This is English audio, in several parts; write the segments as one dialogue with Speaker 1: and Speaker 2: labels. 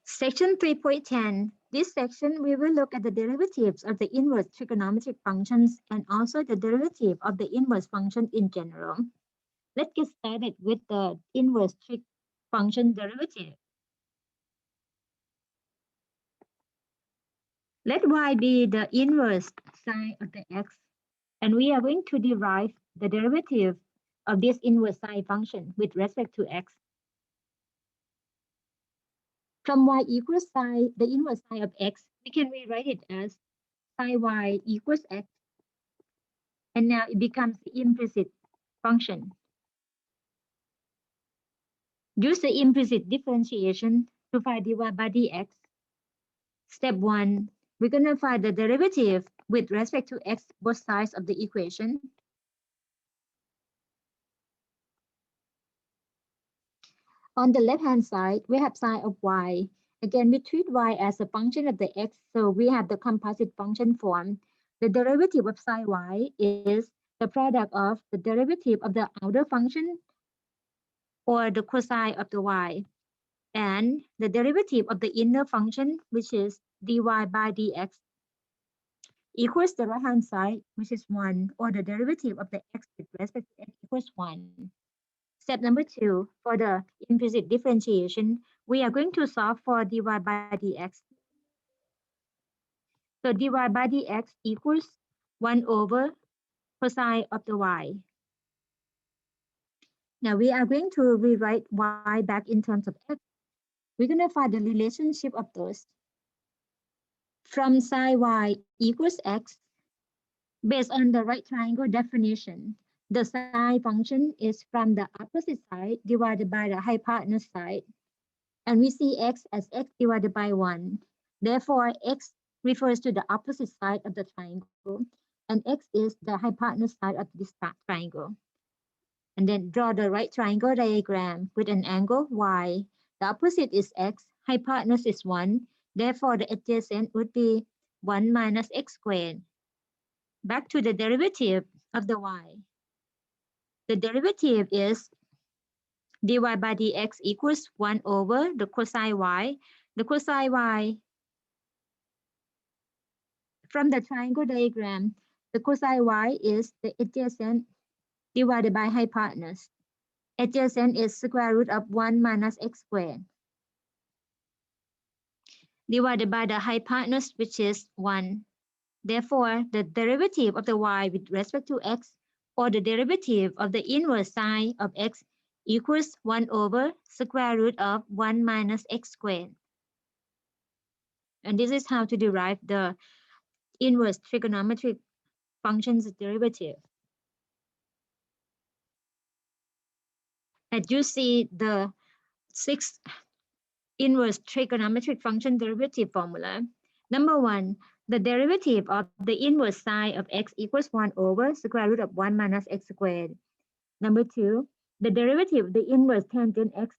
Speaker 1: Section 3.10. This section, we will look at the derivatives of the inverse trigonometric functions and also the derivative of the inverse function in general. Let's get started with the inverse trig function derivative. Let y be the inverse sine of the x, and we are going to derive the derivative of this inverse sine function with respect to x. From y equals sine, the inverse sine of x, we can rewrite it as sine y equals x, and now it becomes the implicit function. Use the implicit differentiation to find dy by dx. Step 1, we're going to find the derivative with respect to x, both sides of the equation. On the left-hand side, we have sine of y. Again, we treat y as a function of the x, so we have the composite function form. The derivative of sine y is the product of the derivative of the outer function or the cosine of the y, and the derivative of the inner function, which is dy by dx, equals the right-hand side, which is 1, or the derivative of the x with respect to x equals 1. Step number 2, for the implicit differentiation, we are going to solve for dy by dx. So dy by dx equals 1 over cosine of the y. Now we are going to rewrite y back in terms of x. We're going to find the relationship of those. From sine y equals x, based on the right triangle definition, the sine function is from the opposite side divided by the hypotenuse side. And we see x as x divided by 1. Therefore, x refers to the opposite side of the triangle, and x is the hypotenuse side of this triangle. And then draw the right triangle diagram with an angle y. The opposite is x, hypotenuse is 1. Therefore, the adjacent would be 1 minus x squared. Back to the derivative of the y. The derivative is dy by dx equals 1 over the cosine y. The cosine y, from the triangle diagram, the cosine y is the adjacent divided by hypotenuse. Adjacent is square root of 1 minus x squared, divided by the hypotenuse, which is 1. Therefore, the derivative of the y with respect to x, or the derivative of the inverse sine of x, equals 1 over square root of 1 minus x squared. And this is how to derive the inverse trigonometric functions derivative. As you see the 6 inverse trigonometric function derivative formula. Number 1, the derivative of the inverse sine of x equals 1 over square root of 1 minus x squared. Number 2, the derivative of the inverse tangent x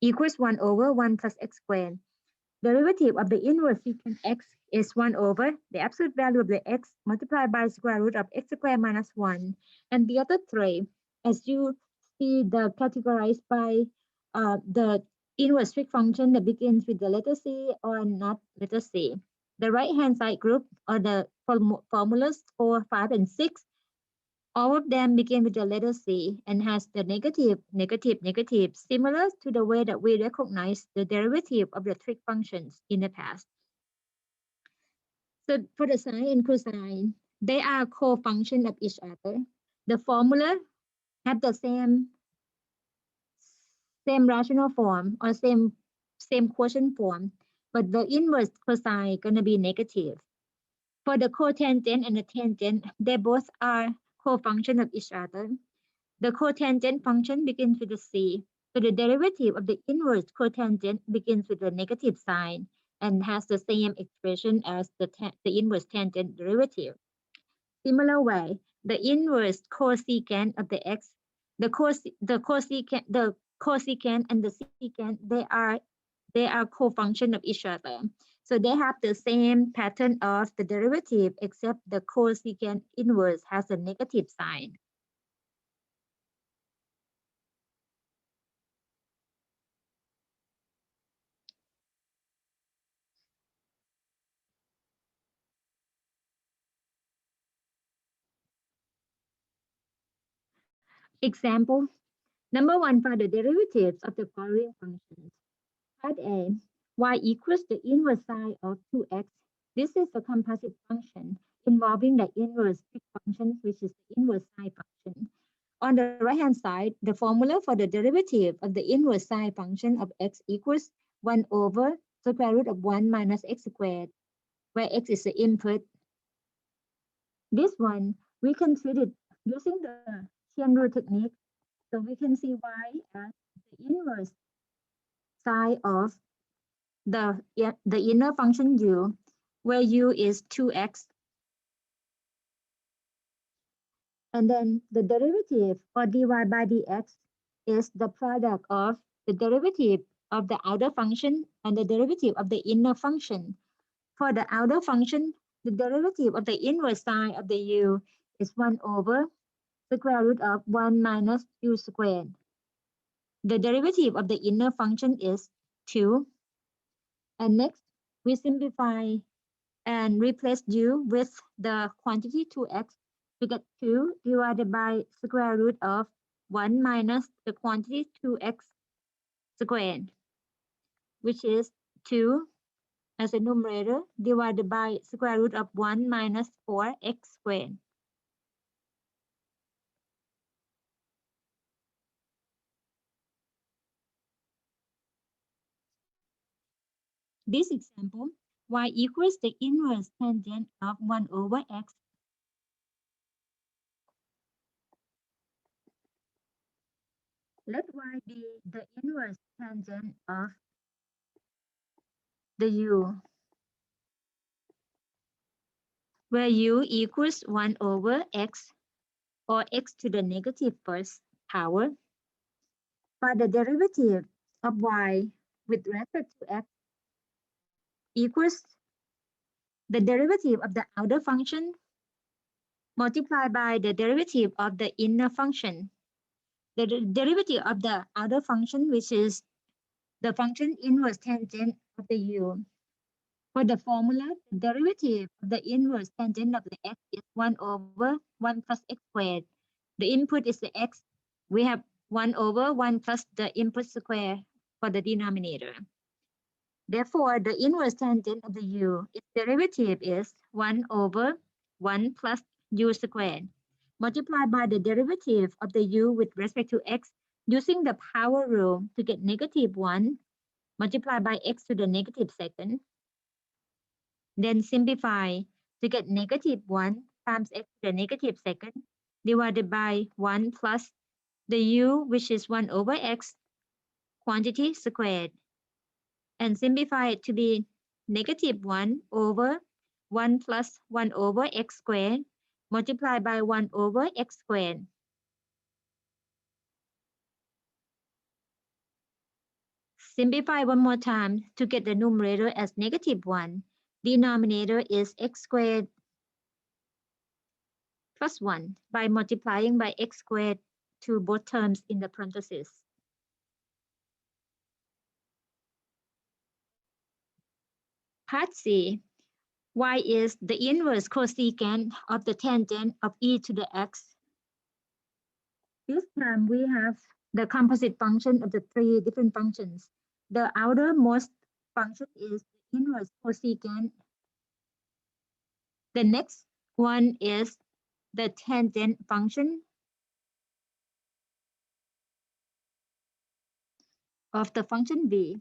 Speaker 1: equals 1 over 1 plus x squared. Derivative of the inverse secant x is 1 over the absolute value of the x multiplied by square root of x squared minus 1. And the other 3, as you see the categorized by the inverse trig function that begins with the letter C or not letter C. The right-hand side group, or the formulas 4, 5, and 6, all of them begin with the letter C and has the negative, negative, negative, similar to the way that we recognize the derivative of the trig functions in the past. So for the sine and cosine, they are co-function of each other. The formula have the same rational form or same quotient form, but the inverse cosine gonna be negative. For the cotangent and the tangent, they both are co-function of each other. The cotangent function begins with a C, so the derivative of the inverse cotangent begins with a negative sign and has the same expression as the inverse tangent derivative. Similar way, the inverse cosecant of the x, the cosecant and the secant, they are co-function of each other. So they have the same pattern of the derivative, except the cosecant inverse has a negative sign. Example, number 1, find the derivatives of the following functions. Part A, y equals the inverse sine of 2x. This is a composite function involving the inverse trig function, which is the inverse sine function. On the right-hand side, the formula for the derivative of the inverse sine function of x equals 1 over the square root of 1 minus x squared, where x is the input. This one, we can treat it using the chain rule technique. So we can see y as the inverse sine of the inner function u, where u is 2x. And then the derivative or dy by dx is the product of the derivative of the outer function and the derivative of the inner function. For the outer function, the derivative of the inverse sine of the u is 1 over the square root of 1 minus u squared. The derivative of the inner function is 2. And next, we simplify and replace u with the quantity 2x. We get 2 divided by square root of 1 minus the quantity 2x squared, which is 2 as a numerator divided by square root of 1 minus 4x squared. This example, y equals the inverse tangent of 1 over x. Let y be the inverse tangent of the u, where u equals 1 over x, or x to the negative first power. But the derivative of y with respect to x equals the derivative of the outer function multiplied by the derivative of the inner function. The derivative of the outer function, which is the function inverse tangent of the u. For the formula, the derivative of the inverse tangent of the x is 1 over 1 plus x squared. The input is the x. We have 1 over 1 plus the input square for the denominator. Therefore, the inverse tangent of the u, its derivative is 1 over 1 plus u squared, multiplied by the derivative of the u with respect to x using the power rule to get negative 1, multiplied by x to the negative second. Then simplify to get negative 1 times x to the negative second divided by 1 plus the u, which is 1 over x, quantity squared. And simplify it to be negative 1 over 1 plus 1 over x squared multiplied by 1 over x squared. Simplify one more time to get the numerator as negative 1. Denominator is x squared plus 1 by multiplying by x squared to both terms in the parentheses. Part C, y is the inverse cosecant of the tangent of e to the x. This time we have the composite function of the 3 different functions. The outermost function is the inverse cosecant. The next one is the tangent function of the function v,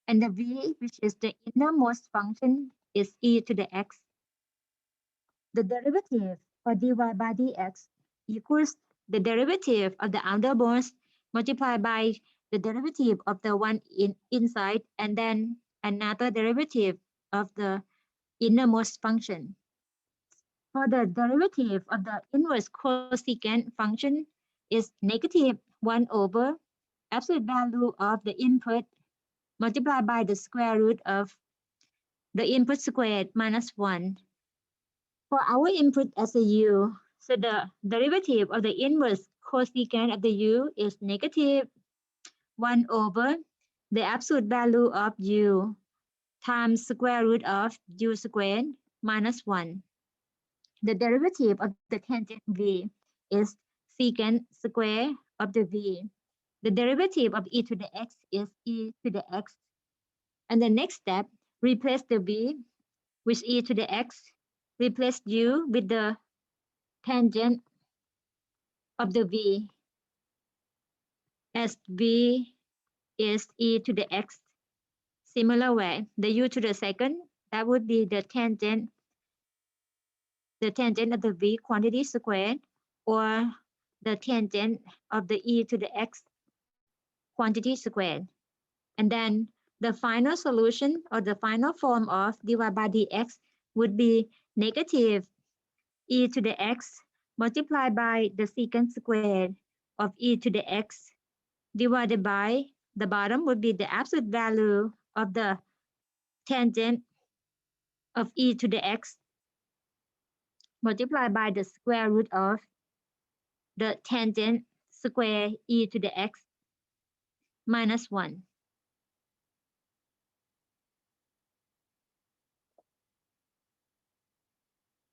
Speaker 1: and the v, which is the innermost function, is e to the x. The derivative for dy by dx equals the derivative of the outermost multiplied by the derivative of the one inside, and then another derivative of the innermost function. For the derivative of the inverse cosecant function is negative 1 over absolute value of the input multiplied by the square root of the input squared minus 1. For our input as a u, so the derivative of the inverse cosecant of the u is negative 1 over the absolute value of u times square root of u squared minus 1. The derivative of the tangent v is secant square of the v. The derivative of e to the x is e to the x. And the next step, replace the v with e to the x, replace u with the tangent of the v, as v is e to the x. Similar way, the u to the second, that would be the tangent of the v quantity squared, or the tangent of the e to the x quantity squared. And then the final solution, or the final form of dy by dx, would be negative e to the x multiplied by the secant squared of e to the x divided by the bottom would be the absolute value of the tangent of e to the x multiplied by the square root of the tangent square e to the x minus 1.